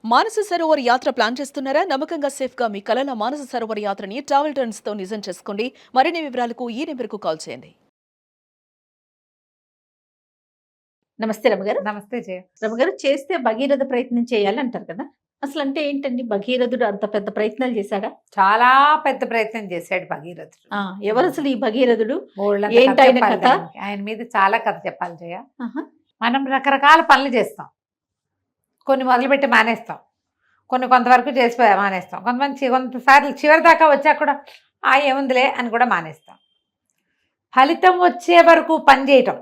మానస సరోవర్ యాత్ర ప్లాన్ చేస్తున్నారా? నమ్మకంగా సేఫ్ గా మీ కలల మానస సరోవర్ యాత్రని ట్రావెల్ టర్న్స్ తో నిజం చేసుకోండి. మరిన్ని వివరాలకు ఈ నెంబర్కు కాల్ చేయండి. నమస్తే రమగారు. నమస్తే జయ. రమగారు, చేస్తే భగీరథ ప్రయత్నం చేయాలంటారు కదా, అసలు అంటే ఏంటండి? భగీరథుడు అంత పెద్ద ప్రయత్నాలు చేశాడా? చాలా పెద్ద ప్రయత్నం చేశాడు భగీరథుడు. ఎవరు అసలు ఈ భగీరథుడు? బోల్డంత ఏంటి కథ ఆయన చెప్పాలి కథ? దానికి. ఆయన మీద చాలా కథ చెప్పాలి జయ. ఆహా. మనం రకరకాల పనులు చేస్తాం, కొన్ని మొదలుపెట్టి మానేస్తాం, కొన్ని కొంతవరకు చేసి మానేస్తాం, కొంతసార్లు చివరి దాకా వచ్చాక కూడా ఏముందిలే అని కూడా మానేస్తాం. ఫలితం వచ్చే వరకు పని చేయటం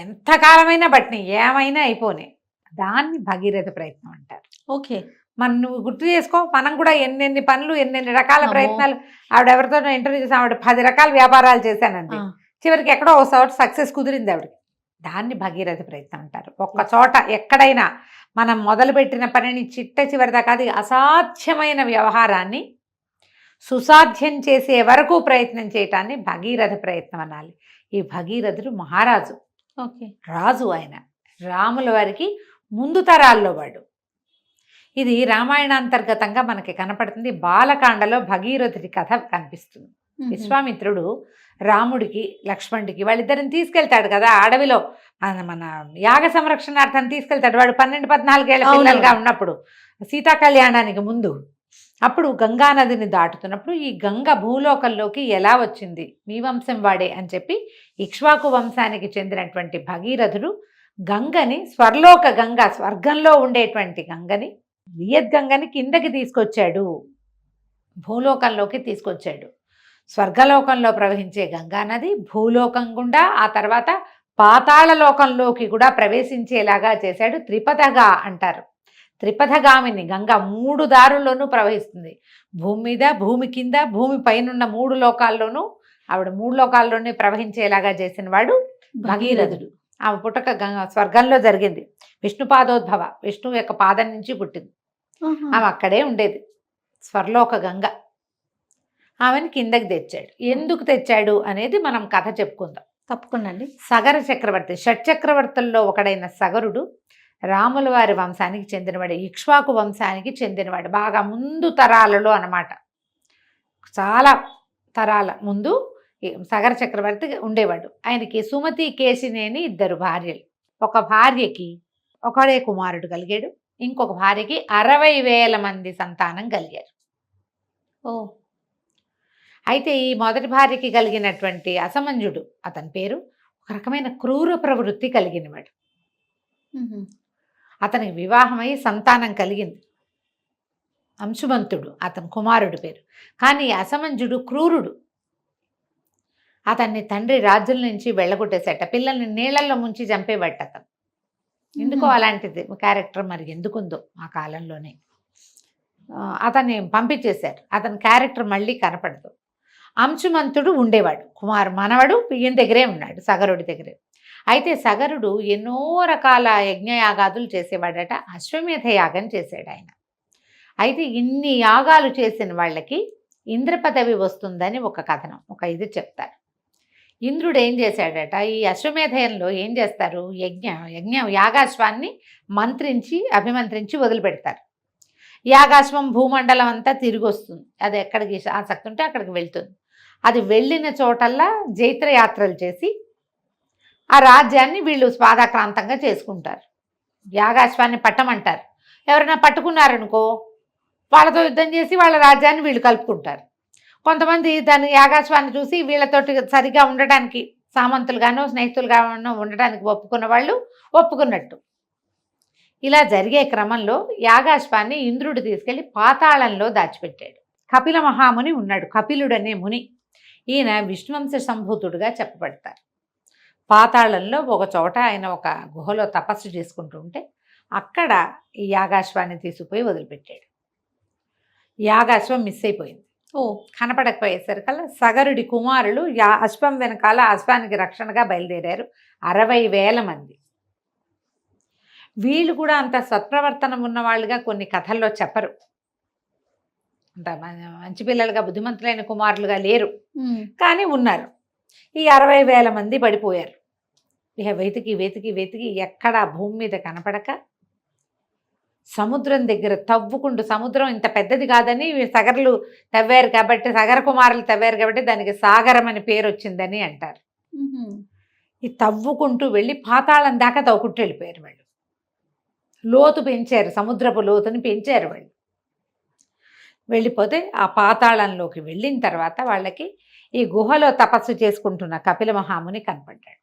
ఎంతకాలమైనా బట్టిని ఏమైనా అయిపోనే, దాన్ని భగీరథ ప్రయత్నం అంటారు. ఓకే. నువ్వు గుర్తు చేసుకో, మనం కూడా ఎన్నెన్ని పనులు ఎన్నెన్ని రకాల అమ్మో. ప్రయత్నాలు. ఆవిడ ఎవరితో ఇంటర్వ్యూ చేసాం, ఆవిడ 10 రకాల వ్యాపారాలు చేశానండి. చివరికి ఎక్కడో ఒక చోట సక్సెస్ కుదిరింది ఆవిడకి. దాన్ని భగీరథ ప్రయత్నం అంటారు. ఒక్క చోట ఎక్కడైనా మనం మొదలుపెట్టిన పనిని చిట్ట చివరి దాకా, అది అసాధ్యమైన వ్యవహారాన్ని సుసాధ్యం చేసే వరకు ప్రయత్నం చేయటాన్ని భగీరథ ప్రయత్నం అనాలి. ఈ భగీరథుడు మహారాజు, ఓకే, రాజు. ఆయన రాముల వారికి ముందు తరాల్లో వాడు. ఇది రామాయణాంతర్గతంగా మనకి కనపడుతుంది. బాలకాండలో భగీరథుడి కథ కనిపిస్తుంది. విశ్వామిత్రుడు రాముడికి లక్ష్మణుడికి వాళ్ళిద్దరిని తీసుకెళ్తాడు కదా అడవిలో, మన యాగ సంరక్షణార్థం తీసుకెళ్తాడు. వాడు 12-14 ఏళ్ల పిల్లలుగా ఉన్నప్పుడు, సీతా కళ్యాణానికి ముందు. అప్పుడు గంగా నదిని దాటుతున్నప్పుడు ఈ గంగ భూలోకంలోకి ఎలా వచ్చింది, మీ వంశం వాడే అని చెప్పి ఇక్ష్వాకు వంశానికి చెందినటువంటి భగీరథుడు గంగని, స్వర్లోక గంగ, స్వర్గంలో ఉండేటువంటి గంగని, వియద్గంగని కిందకి తీసుకొచ్చాడు, భూలోకంలోకి తీసుకొచ్చాడు. స్వర్గలోకంలో ప్రవహించే గంగా నది భూలోకం గుండా ఆ తర్వాత పాతాళలోకంలోకి కూడా ప్రవేశించేలాగా చేశాడు. త్రిపథగా అంటారు. త్రిపథగామిని గంగ 3 దారుల్లోనూ ప్రవహిస్తుంది. భూమి మీద, భూమి కింద, భూమి పైనున్న 3 లోకాల్లోనూ ఆవిడ 3 లోకాల్లోనే ప్రవహించేలాగా చేసిన వాడు భగీరథుడు. ఆమె పుట్టక స్వర్గంలో జరిగింది. విష్ణుపాదోద్భవ, విష్ణువు యొక్క పాదం నుంచి పుట్టింది. ఆమె అక్కడే ఉండేది, స్వర్లోక గంగ. ఆమెను కిందకి తెచ్చాడు. ఎందుకు తెచ్చాడు అనేది మనం కథ చెప్పుకుందాం. తప్పకుండా అండి. సగర చక్రవర్తి, షట్చక్రవర్తుల్లో ఒకడైన సగరుడు రాముల వారి వంశానికి చెందినవాడు, ఇక్ష్వాకు వంశానికి చెందినవాడు. బాగా ముందు తరాలలో అన్నమాట, చాలా తరాల ముందు సగర చక్రవర్తి ఉండేవాడు. ఆయనకి సుమతి, కేశినేని 2 భార్యలు. ఒక భార్యకి ఒకడే కుమారుడు కలిగాడు, ఇంకొక భార్యకి 60,000 మంది సంతానం కలిగారు. ఓ. అయితే ఈ మొదటి భార్యకి కలిగినటువంటి అసమంజుడు, అతని పేరు, ఒక రకమైన క్రూర ప్రవృత్తి కలిగినవాడు. అతనికి వివాహమై సంతానం కలిగింది. అంశుమంతుడు అతని కుమారుడి పేరు. కానీ అసమంజుడు క్రూరుడు. అతన్ని తండ్రి రాజుల నుంచి వెళ్ళగొట్టేసేట, పిల్లల్ని నీళ్లలో ముంచి చంపేవాట అతను. ఎందుకో అలాంటిది క్యారెక్టర్, మరి ఎందుకుందో ఆ కాలంలోనే అతన్ని పంపించేశారు. అతని క్యారెక్టర్ మళ్ళీ కనపడదు. అంశుమంతుడు ఉండేవాడు, మనవడు ఈయన దగ్గరే ఉన్నాడు, సగరుడి దగ్గరే. అయితే సగరుడు ఎన్నో రకాల యజ్ఞయాగాదులు చేసేవాడట. అశ్వమేధ యాగం చేశాడు ఆయన. అయితే ఇన్ని యాగాలు చేసిన వాళ్ళకి ఇంద్ర పదవి వస్తుందని ఒక కథనం, ఒక ఇది చెప్తారు. ఇంద్రుడు ఏం చేశాడట, ఈ అశ్వమేధయంలో ఏం చేస్తారు, యాగాశ్వాన్ని అభిమంత్రించి వదిలిపెడతారు. యాగాశ్వం భూమండలం అంతా తిరిగి వస్తుంది. అది ఎక్కడికి ఆసక్తి ఉంటే అక్కడికి వెళ్తుంది. అది వెళ్ళిన చోటల్లా జైత్రయాత్రలు చేసి ఆ రాజ్యాన్ని వీళ్ళు స్వాదాక్రాంతంగా చేసుకుంటారు. యాగాశ్వాన్ని పట్టమంటారు. ఎవరైనా పట్టుకున్నారనుకో, వాళ్ళతో యుద్ధం చేసి వాళ్ళ రాజ్యాన్ని వీళ్ళు కలుపుకుంటారు. కొంతమంది దాని యాగాశ్వాన్ని చూసి వీళ్ళతోటి సరిగా ఉండడానికి, సామంతులుగానో స్నేహితులుగానో ఉండడానికి ఒప్పుకున్న వాళ్ళు ఒప్పుకున్నట్టు. ఇలా జరిగే క్రమంలో యాగాశ్వాన్ని ఇంద్రుడు తీసుకెళ్లి పాతాళంలో దాచిపెట్టాడు. కపిల మహాముని ఉన్నాడు, కపిలుడు అనే ముని. ఈయన విష్ణువంశ సంభూతుడుగా చెప్పబడతారు. పాతాళంలో ఒక చోట ఆయన ఒక గుహలో తపస్సు చేసుకుంటూ ఉంటే అక్కడ ఈ యాగాశ్వాన్ని తీసుకుపోయి వదిలిపెట్టాడు. యాగాశ్వం మిస్ అయిపోయింది. కనపడకపోయేసరికల్లా సగరుడి కుమారులు అశ్వం వెనకాల అశ్వానికి రక్షణగా బయలుదేరారు, 60,000 మంది. వీళ్ళు కూడా అంత సత్ప్రవర్తనం ఉన్నవాళ్ళుగా కొన్ని కథల్లో చెప్పరు. అంత మంచి పిల్లలుగా, బుద్ధిమంతులైన కుమారులుగా లేరు, కానీ ఉన్నారు. ఈ 60,000 మంది పడిపోయారు. ఇక వెతికి వెతికి వెతికి ఎక్కడా భూమి మీద కనపడక సముద్రం దగ్గర తవ్వుకుంటూ, సముద్రం ఇంత పెద్దది కాదని సగరులు తవ్వారు కాబట్టి, సగర కుమారులు తవ్వారు కాబట్టి దానికి సాగరం అని పేరు వచ్చిందని అంటారు. ఈ తవ్వుకుంటూ వెళ్ళి పాతాళం దాకా తవ్వుకుంటూ వెళ్ళిపోయారు వాళ్ళు. లోతు పెంచారు, సముద్రపు లోతుని పెంచారు వాళ్ళు. వెళ్ళిపోతే ఆ పాతాళంలోకి వెళ్ళిన తర్వాత వాళ్ళకి ఈ గుహలో తపస్సు చేసుకుంటున్న కపిల మహాముని కనపడ్డాడు.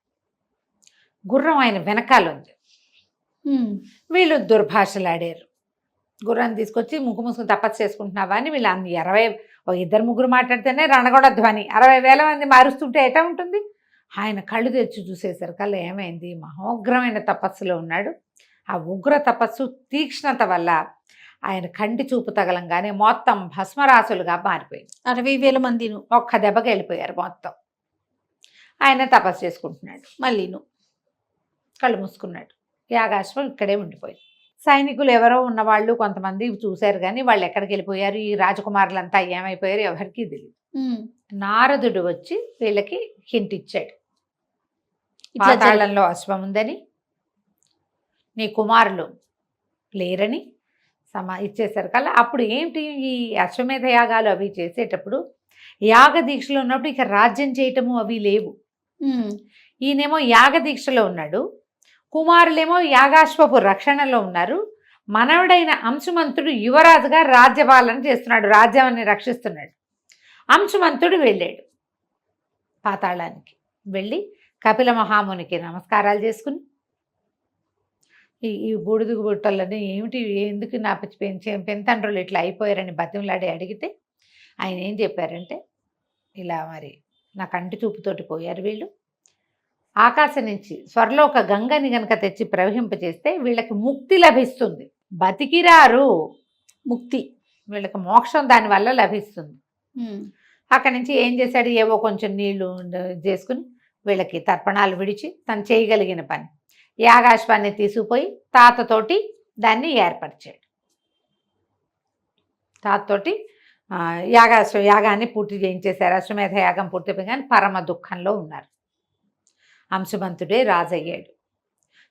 గుర్రం ఆయన వెనకాల ఉంది. వీళ్ళు దుర్భాషలాడారు. గుర్రాన్ని తీసుకొచ్చి ముక్కు మూసుకుని తపస్సు చేసుకుంటున్నావా అని వీళ్ళు 2 ముగ్గురు మాట్లాడితేనే రణగొండ ధ్వని, 60,000 మంది మారుస్తుంటే ఎట్లా ఉంటుంది? ఆయన కళ్ళు తెచ్చి చూసేసరి కల్లా ఏమైంది, మహోగ్రమైన తపస్సులో ఉన్నాడు. ఆ ఉగ్ర తపస్సు తీక్ష్ణత వల్ల ఆయన కంటి చూపు తగలంగానే మొత్తం భస్మరాసులుగా మారిపోయింది. 60,000 మంది ఒక్క దెబ్బకి వెళ్ళిపోయారు మొత్తం. ఆయన తపస్సు చేసుకుంటున్నాడు. మళ్ళీను కళ్ళు మూసుకున్నాడు. యాగాశ్వం ఇక్కడే ఉండిపోయింది. సైనికులు ఎవరో ఉన్నవాళ్ళు కొంతమంది చూశారు, కానీ వాళ్ళు ఎక్కడికి వెళ్ళిపోయారు, ఈ రాజకుమారులంతా ఏమైపోయారు ఎవరికీ తెలియదు. నారదుడు వచ్చి వీళ్ళకి హింట్ ఇచ్చాడు, పాతాళంలో అశ్వం ఉందని, నీ కుమారులు లేరని ఇచ్చేసారు కల్లా. అప్పుడు ఏంటి, ఈ అశ్వమేధ యాగాలు అవి చేసేటప్పుడు యాగ దీక్షలో ఉన్నప్పుడు ఇక రాజ్యం చేయటము అవి లేవు. ఈయనేమో యాగ దీక్షలో ఉన్నాడు, కుమారులేమో యాగాశ్వపు రక్షణలో ఉన్నారు. మనవడైన అంశుమంతుడు యువరాజుగా రాజ్యపాలన చేస్తున్నాడు, రాజ్యాన్ని రక్షిస్తున్నాడు. అంశుమంతుడు వెళ్ళాడు పాతాళానికి. వెళ్ళి కపిల మహామునికి నమస్కారాలు చేసుకుని, ఈ బూడిద బుట్టలని ఏమిటి, ఎందుకు నా పెంతండ్రులు ఇట్లా అయిపోయారని బతిమలాడి అడిగితే ఆయన ఏం చెప్పారంటే, ఇలా మరి నా కంటి చూపుతోటి పోయారు వీళ్ళు. ఆకాశం నుంచి స్వర్లోక గంగని గనక తెచ్చి ప్రవహింపచేస్తే వీళ్ళకి ముక్తి లభిస్తుంది. బతికిరారు, ముక్తి, వీళ్ళకి మోక్షం దానివల్ల లభిస్తుంది. అక్కడి నుంచి ఏం చేశాడు, ఏవో కొంచెం నీళ్లు చేసుకుని వీళ్ళకి తర్పణాలు విడిచి తను చేయగలిగిన పని యాగాశ్వాన్ని తీసుకుపోయి తాతతోటి దాన్ని ఏర్పరిచాడు. తాతతోటి యాగాన్ని పూర్తి చేయించేశారు. అశ్వమేధ యాగం పూర్తిపోయి కానీ పరమ దుఃఖంలో ఉన్నారు. అంశుమంతుడే రాజయ్యాడు.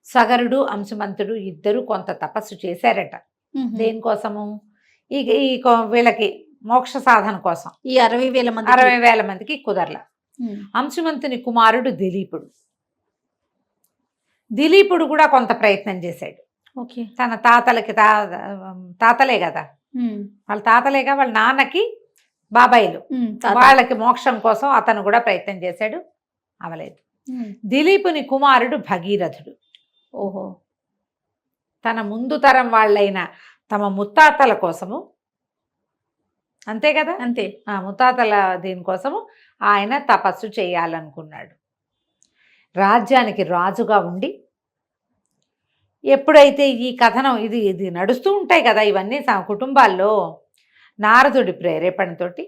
సగరుడు అంశుమంతుడు ఇద్దరు కొంత తపస్సు చేశారట. దేనికోసము, ఈ వీళ్ళకి మోక్ష సాధన కోసం. ఈ 60,000 60,000 మందికి కుదరల. అంశుమంతుని కుమారుడు దిలీపుడు కూడా కొంత ప్రయత్నం చేశాడు. తన తాతలకి తాతలే కదా, వాళ్ళ తాతలేగా వాళ్ళ నాన్నకి బాబాయిలు, వాళ్ళకి మోక్షం కోసం అతను కూడా ప్రయత్నం చేశాడు, అవలేదు. దిలీపుని కుమారుడు భగీరథుడు. ఓహో, తన ముందు తరం వాళ్ళైన తమ ముత్తాతల కోసము, అంతే కదా, అంతే, ముత్తాతల దీనికోసము ఆయన తపస్సు చేయాలనుకున్నాడు. రాజ్యానికి రాజుగా ఉండి ఎప్పుడైతే ఈ కథనం ఇది నడుస్తూ ఉంటాయి కదా ఇవన్నీ కుటుంబాల్లో, నారదుడి ప్రేరేపణతోటి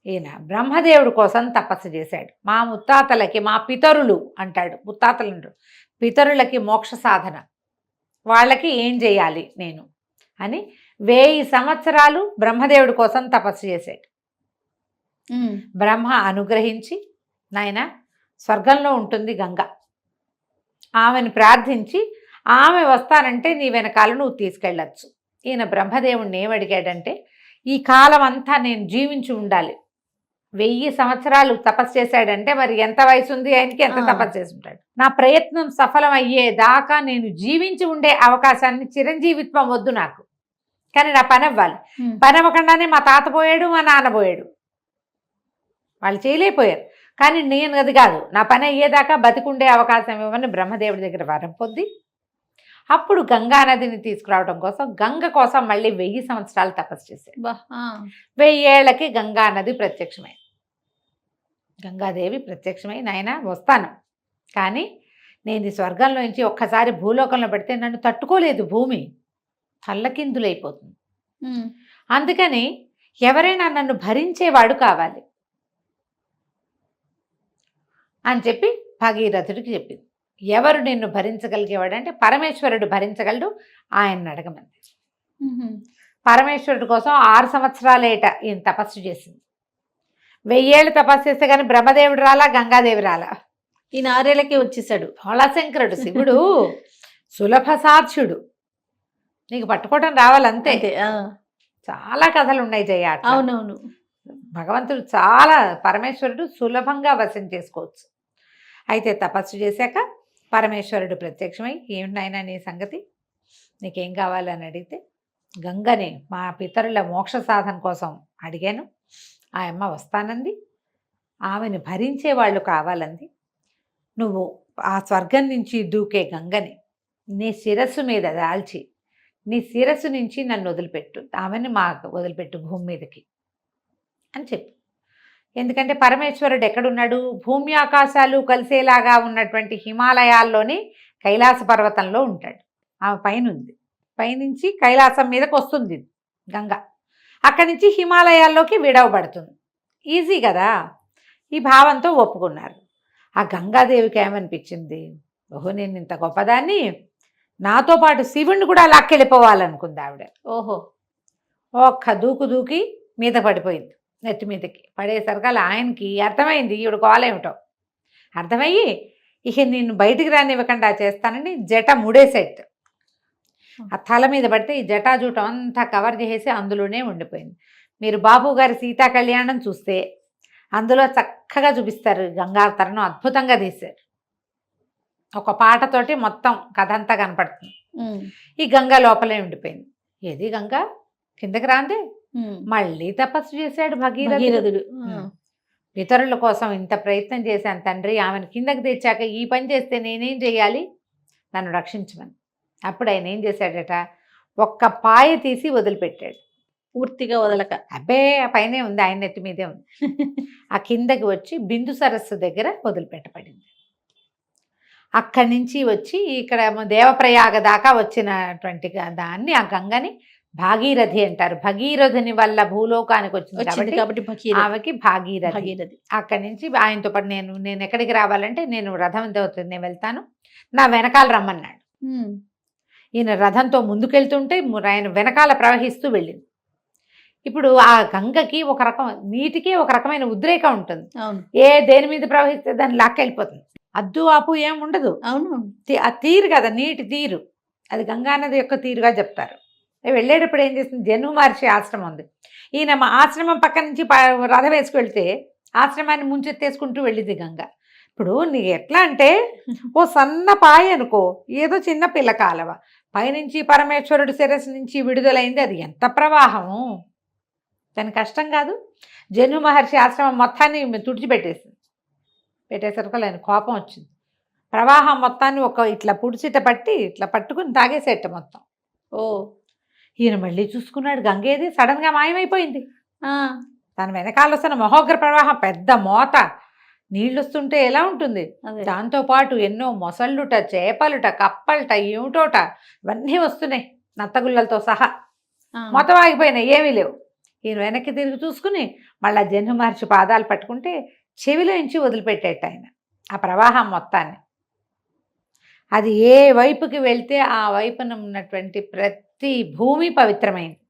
ఈయన బ్రహ్మదేవుడి కోసం తపస్సు చేశాడు. మా ముత్తాతలకి, మా పితరులు అంటాడు, ముత్తాతలు అంటాడు, పితరులకి మోక్ష సాధన, వాళ్ళకి ఏం చేయాలి నేను అని 1000 సంవత్సరాలు బ్రహ్మదేవుడి కోసం తపస్సు చేశాడు. బ్రహ్మ అనుగ్రహించి, నాయన స్వర్గంలో ఉంటుంది గంగ, ఆమెను ప్రార్థించి ఆమె వస్తానంటే నీ వెనకాల నువ్వు తీసుకెళ్ళచ్చు. ఈయన బ్రహ్మదేవుడిని ఏమడిగాడంటే, ఈ కాలం అంతా నేను జీవించి ఉండాలి. 1000 సంవత్సరాలు తపస్సు చేశాడంటే మరి ఎంత వయసు ఉంది ఆయనకి, ఎంత తపస్సు చేసి ఉంటాడు. నా ప్రయత్నం సఫలం అయ్యేదాకా నేను జీవించి ఉండే అవకాశాన్ని, చిరంజీవిత్వం వద్దు నాకు, కానీ నా పని అవ్వాలి. పని అవ్వకుండానే మా తాత పోయాడు, మా నాన్న పోయాడు, వాళ్ళు చేయలేకపోయారు. కానీ నేను అది కాదు, నా పని అయ్యేదాకా బతికుండే అవకాశం ఇవ్వని బ్రహ్మదేవుడి దగ్గర వరం పొంది అప్పుడు గంగా నదిని తీసుకురావడం కోసం, గంగ కోసం మళ్ళీ 1000 సంవత్సరాలు తపస్సు చేశాడు. 1000 ఏళ్లకి గంగా నది ప్రత్యక్షమైంది. గంగాదేవి ప్రత్యక్షమై, నాయన వస్తాను, కానీ నేను ఈ స్వర్గంలో నుంచి ఒక్కసారి భూలోకంలో పెడితే నన్ను తట్టుకోలేదు, భూమి తల్లకిందులైపోతుంది. అందుకని ఎవరైనా నన్ను భరించేవాడు కావాలి అని చెప్పి భగీరథుడికి చెప్పింది. ఎవరు నిన్ను భరించగలిగేవాడు అంటే పరమేశ్వరుడు భరించగలడు, ఆయన అడగమంది. పరమేశ్వరుడి కోసం 6 సంవత్సరాలేట ఈయన తపస్సు చేసింది. 1000 ఏళ్ళు తపస్సు చేస్తే కానీ బ్రహ్మదేవుడు రాలా, గంగాదేవి రాలా, ఈయన 6 ఏళ్ళకే వచ్చేసాడు. భోళాశంకరుడు, శివుడు సులభ సాధ్యుడు, నీకు పట్టుకోవడం రావాలంతే. అంతే. చాలా కథలు ఉన్నాయి జయ అట్లా. అవునవును. భగవంతుడు చాలా, పరమేశ్వరుడు సులభంగా వశం చేసుకోవచ్చు. అయితే తపస్సు చేశాక పరమేశ్వరుడు ప్రత్యక్షమై, ఏమిటి నాయనా నీ సంగతి, నీకేం కావాలని అడిగితే, గంగని మా పితరుల మోక్ష సాధన కోసం అడిగాను, ఆ అమ్మ వస్తానంది, ఆమెను భరించే వాళ్ళు కావాలంది, నువ్వు ఆ స్వర్గం నుంచి దూకే గంగని నీ శిరస్సు మీద దాల్చి నీ శిరస్సు నుంచి నన్ను వదిలిపెట్టు, ఆమెను వదిలిపెట్టు భూమి మీదకి అని చెప్పు. ఎందుకంటే పరమేశ్వరుడు ఎక్కడున్నాడు, భూమి ఆకాశాలు కలిసేలాగా ఉన్నటువంటి హిమాలయాల్లోని కైలాస పర్వతంలో ఉంటాడు. ఆమె పైన ఉంది, పైనుంచి కైలాసం మీదకి వస్తుంది గంగ, అక్కడి నుంచి హిమాలయాల్లోకి విడవబడుతుంది. ఈజీ కదా. ఈ భావంతో ఒప్పుకున్నారు. ఆ గంగాదేవికి ఏమనిపించింది, ఓహో నేను ఇంత గొప్పదాన్ని, నాతో పాటు శివుణ్ణి కూడా లాక్కెళ్ళిపోవాలనుకుంది ఆవిడ. ఓహో. ఒక్క దూకు దూకి మీద పడిపోయింది, నెత్తి మీదకి పడేసరికల్లా ఆయనకి అర్థమైంది ఈవిడ కోలేమిటో. అర్థమయ్యి ఇక నిన్ను బయటికి రానివ్వకుండా చేస్తానని జట ముడేసేట్టు. ఆ తల మీద పడితే ఈ జటాజూటం అంతా కవర్ చేసి అందులోనే ఉండిపోయింది. మీరు బాబు గారి సీతా కళ్యాణం చూస్తే అందులో చక్కగా చూపిస్తారు, గంగావతరణం అద్భుతంగా తీశారు. ఒక పాటతోటి మొత్తం కథ అంతా కనపడుతుంది. ఈ గంగ లోపలే ఉండిపోయింది. ఏది గంగ కిందకి రాందే, మళ్ళీ తపస్సు చేశాడు భగీరథుడు. పితరుల కోసం ఇంత ప్రయత్నం చేశాను తండ్రి, ఆమెను కిందకి తెచ్చాక ఈ పని చేస్తే నేనేం చేయాలి, నన్ను రక్షించమని. అప్పుడు ఆయన ఏం చేశాడట, ఒక్క పాయ తీసి వదిలిపెట్టాడు, పూర్తిగా వదలక. అబ్బే ఆ పైనే ఉంది, ఆయన నెత్తి మీదే ఉంది. ఆ కిందకి వచ్చి బిందు సరస్సు దగ్గర వదిలిపెట్టబడింది. అక్కడి నుంచి వచ్చి ఇక్కడ దేవప్రయాగ దాకా వచ్చినటువంటి దాన్ని, ఆ గంగని భాగీరథి అంటారు. భగీరథుని వల్ల భూలోకానికి వచ్చింది కాబట్టి ఆమెకి భాగీరథి. అక్కడి నుంచి ఆయనతో పాటు నేను ఎక్కడికి రావాలంటే, నేను రథంతో నేను వెళ్తాను, నా వెనకాల రమ్మన్నాడు. ఈయన రథంతో ముందుకెళ్తుంటే ఆయన వెనకాల ప్రవహిస్తూ వెళ్ళింది. ఇప్పుడు ఆ గంగకి ఒక రకం, నీటికి ఒక రకమైన ఉద్రేక ఉంటుంది. దేని మీద ప్రవహిస్తే దాన్ని లాక్కెళ్ళిపోతుంది. అద్దు ఆపు ఏం ఉండదు. అవును, ఆ తీరు కదా, నీటి తీరు, అది గంగానది యొక్క తీరుగా చెప్తారు. వెళ్ళేటప్పుడు ఏం చేస్తుంది, జన్మ మహర్షి ఆశ్రమం ఉంది, ఈయన మా ఆశ్రమం పక్క నుంచి రథం వేసుకెళ్తే ఆశ్రమాన్ని ముంచెత్తేసుకుంటూ వెళ్ళింది గంగ. ఇప్పుడు నీకు ఎట్లా అంటే, ఓ సన్న పాయ అనుకో, ఏదో చిన్న పిల్ల కాలవ, పైనుంచి పరమేశ్వరుడు శిరస్సు నుంచి విడుదలైంది, అది ఎంత ప్రవాహము, దాని కష్టం కాదు. జన్మ మహర్షి ఆశ్రమం మొత్తాన్ని తుడిచిపెట్టేసింది. పెట్టేసరికి ఆయన కోపం వచ్చింది, ప్రవాహం మొత్తాన్ని ఒక ఇట్లా పుడిచిట పట్టి ఇట్లా పట్టుకుని తాగేసేట మొత్తం. ఈయన మళ్ళీ చూసుకున్నాడు, గంగేది సడన్గా మాయమైపోయింది. తన వెనకాల వస్తున్న మహోగ్ర ప్రవాహం, పెద్ద మోత, నీళ్ళు వస్తుంటే ఎలా ఉంటుంది, దాంతోపాటు ఎన్నో మొసళ్ళుట, చేపలుట, కప్పలుట, ఏమిటోట, ఇవన్నీ వస్తున్నాయి నత్తగుళ్ళలతో సహా. మొత్తం ఆగిపోయినాయి, ఏమీ లేవు. ఈయన వెనక్కి తిరిగి చూసుకుని మళ్ళీ జన్మ మహర్షి పాదాలు పట్టుకుంటే చెవిలో నుంచి వదిలిపెట్టేట ఆయన ఆ ప్రవాహం మొత్తాన్ని. అది ఏ వైపుకి వెళ్తే ఆ వైపున ఉన్నటువంటి ప్రతి భూమి పవిత్రమైంది,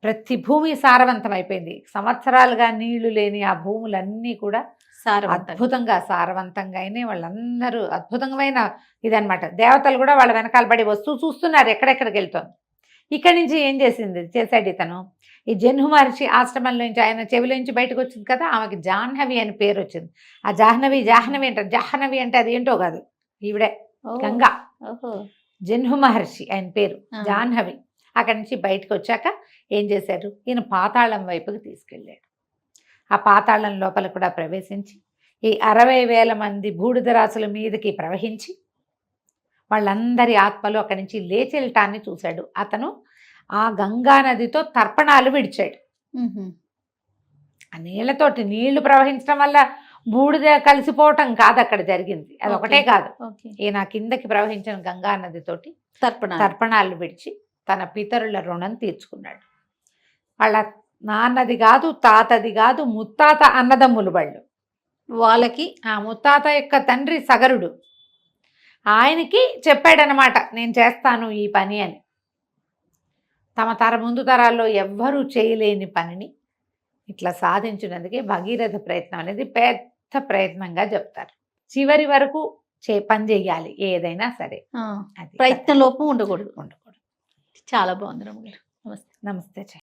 ప్రతి భూమి సారవంతమైపోయింది. సంవత్సరాలుగా నీళ్లు లేని ఆ భూములన్నీ కూడా అద్భుతంగా సారవంతంగా అయినాయి. వాళ్ళందరూ అద్భుతమైన ఇదనమాట. దేవతలు కూడా వాళ్ళ వెనకాల పడి వస్తూ చూస్తున్నారు ఎక్కడెక్కడికి వెళ్తోంది. ఇక్కడి నుంచి ఏం చేశాడు ఇతను, ఈ జన్మ మహర్షి ఆశ్రమంలోంచి ఆయన చెవిలోంచి బయటకు వచ్చింది కదా, ఆమెకి జాహ్నవి అని పేరు వచ్చింది. ఆ జాహ్నవి అంటారు. జాహ్నవి అంటే అది ఏంటో కాదు, ఈవిడే గంగా. జన్మ మహర్షి ఆయన పేరు జాహ్నవి. అక్కడి నుంచి బయటకు వచ్చాక ఏం చేశాడు, ఈయన పాతాళం వైపుకి తీసుకెళ్ళాడు. ఆ పాతాళం లోపల కూడా ప్రవేశించి ఈ 60,000 మంది బూడిదరాసుల మీదకి ప్రవహించి వాళ్ళందరి ఆత్మలు అక్కడి నుంచి లేచెళ్ళటాన్ని చూశాడు. అతను ఆ గంగా నదితో తర్పణాలు విడిచాడు. ఆ నీళ్లతోటి, నీళ్లు ప్రవహించడం వల్ల బూడిద కలిసిపోవటం కాదు అక్కడ జరిగింది, అది ఒకటే కాదు. ఈయన కిందకి ప్రవహించిన గంగా నదితోటి తర్పణాలు విడిచి తన పితరుల రుణం తీర్చుకున్నాడు. వాళ్ళ నాన్నది కాదు, తాతది కాదు, ముత్తాత అన్నదమ్ములు వాళ్ళు. వాళ్ళకి ఆ ముత్తాత యొక్క తండ్రి సగరుడు, ఆయనకి చెప్పాడనమాట, నేను చేస్తాను ఈ పని అని. తమ ముందు తరాల్లో ఎవ్వరూ చేయలేని పనిని ఇట్లా సాధించినందుకే భగీరథ ప్రయత్నం అనేది పెద్ద ప్రయత్నంగా చెప్తారు. చివరి వరకు పని చెయ్యాలి ఏదైనా సరే. అది ప్రయత్న లోపం ఉండకూడదు. ఉండకూడదు. చాలా బాగుంది రమ్మగారు. నమస్తే. నమస్తే.